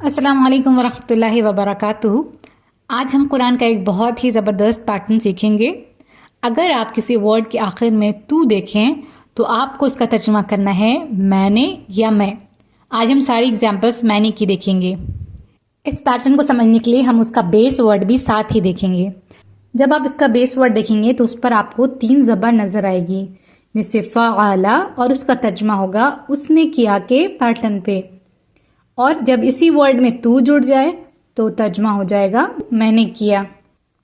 अस्सलाम वालेकुम वरहमतुल्लाहि वबरकातुहू। आज हम कुरान का एक बहुत ही ज़बरदस्त पैटर्न सीखेंगे। अगर आप किसी वर्ड के आखिर में तू देखें तो आपको इसका तर्जुमा करना है मैंने या मैं। आज हम सारी एग्जाम्पल्स मैंने की देखेंगे। इस पैटर्न को समझने के लिए हम उसका बेस वर्ड भी साथ ही देखेंगे। जब आप इसका बेस वर्ड देखेंगे तो उस पर आपको 3 ज़बर नज़र आएगी, जैसे फ़अला, और उसका तर्जुमा होगा उसने किया के पैटर्न पे। और जब इसी वर्ड में तू जुड़ जाए तो तर्जुमा हो जाएगा मैंने किया।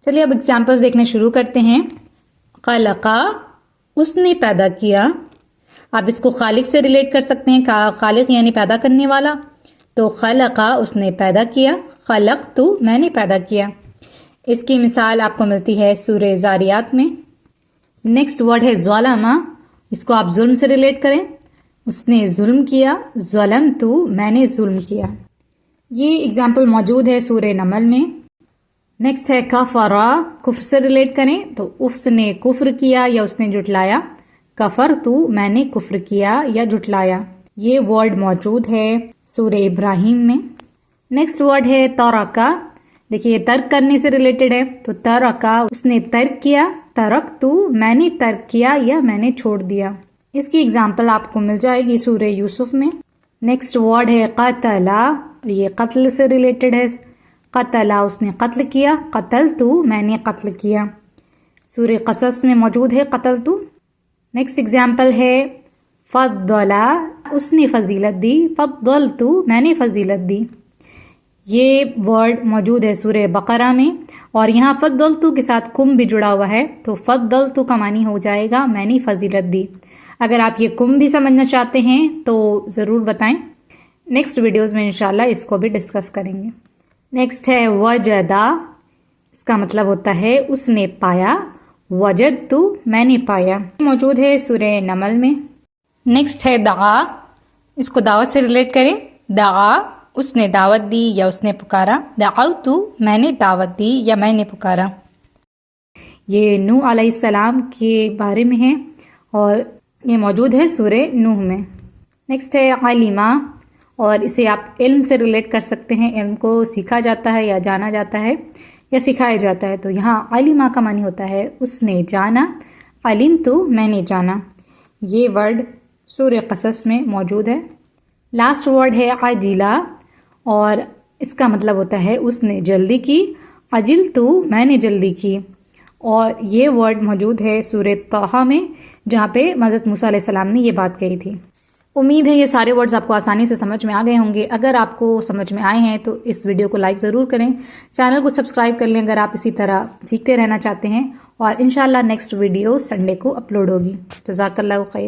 चलिए अब एग्जाम्पल्स देखने शुरू करते हैं। खलका, उसने पैदा किया। आप इसको खालिक से रिलेट कर सकते हैं, खालिक यानी पैदा करने वाला। तो खलका, उसने पैदा किया। खलक तू, मैंने पैदा किया। इसकी मिसाल आपको मिलती है सूरह ज़ारियात में। नेक्स्ट वर्ड है ज़लमा। इसको आप जुल्म से रिलेट करें। उसने जुल्म किया। ज़लम तू, मैंने जुल्म किया। ये एग्जाम्पल मौजूद है सूरह नमल में। नेक्स्ट है कफरा, कुफ्र से रिलेट करें तो उसने कुफ्र किया या उसने जुटलाया। कफर तू, मैंने कुफ्र किया या जुटलाया। ये वर्ड मौजूद है सूरह इब्राहिम में। नेक्स्ट वर्ड है तरका। देखिए तर्क करने से रिलेटेड है, तो तरका, उसने तर्क किया। तरक तू, मैंने तर्क किया या मैंने छोड़ दिया। इसकी एग्जाम्पल आपको मिल जाएगी सूरह यूसुफ में। नेक्स्ट वर्ड है कतला, ये कत्ल से रिलेटेड है। कतला, उसने कत्ल किया। कतल तू, मैंने कत्ल किया। सूरह कसस में मौजूद है कतल तू। नेक्स्ट एग्जाम्पल है फद्दला, उसने फजीलत दी। फद्दल तू, मैंने फजीलत दी। ये वर्ड मौजूद है सूरह बकरा में, और यहाँ फद्दल तू के साथ कुम भी जुड़ा हुआ है, तो फद्दल तू का मानी हो जाएगा मैंने फजीलत दी। अगर आप ये कुम भी समझना चाहते हैं तो ज़रूर बताएं। नेक्स्ट वीडियोस में इंशाल्लाह इसको भी डिस्कस करेंगे। नेक्स्ट है वजदा। इसका मतलब होता है उसने पाया। वजद तू, मैंने पाया। मौजूद है सूरह नमल में। नेक्स्ट है दआ। इसको दावत से रिलेट करें। दआ, उसने दावत दी या उसने पुकारा। दअतु, मैंने दावत दी या मैंने पुकारा। ये नूह अलैहिस्सलाम के बारे में है और ये मौजूद है सूरह नूह में। नेक्स्ट है अलिमा, और इसे आप इल्म से रिलेट कर सकते हैं। इल्म को सीखा जाता है या जाना जाता है या सिखाया जाता है, तो यहाँ अलिमा का मानी होता है उसने जाना। अलिम तू, मैंने जाना। ये वर्ड सूरह कसस में मौजूद है। लास्ट वर्ड है अजिला, और इसका मतलब होता है उसने जल्दी की। अजिल तू, मैंने जल्दी की। और ये वर्ड मौजूद है सूरह तहा में, जहाँ पे हज़रत मूसा अलैहिस्सलाम ने ये बात कही थी। उम्मीद है ये सारे वर्ड्स आपको आसानी से समझ में आ गए होंगे। अगर आपको समझ में आए हैं तो इस वीडियो को लाइक ज़रूर करें, चैनल को सब्सक्राइब कर लें अगर आप इसी तरह सीखते रहना चाहते हैं। और इंशाल्लाह नेक्स्ट वीडियो संडे को अपलोड होगी। जज़ाकल्लाहु खैर।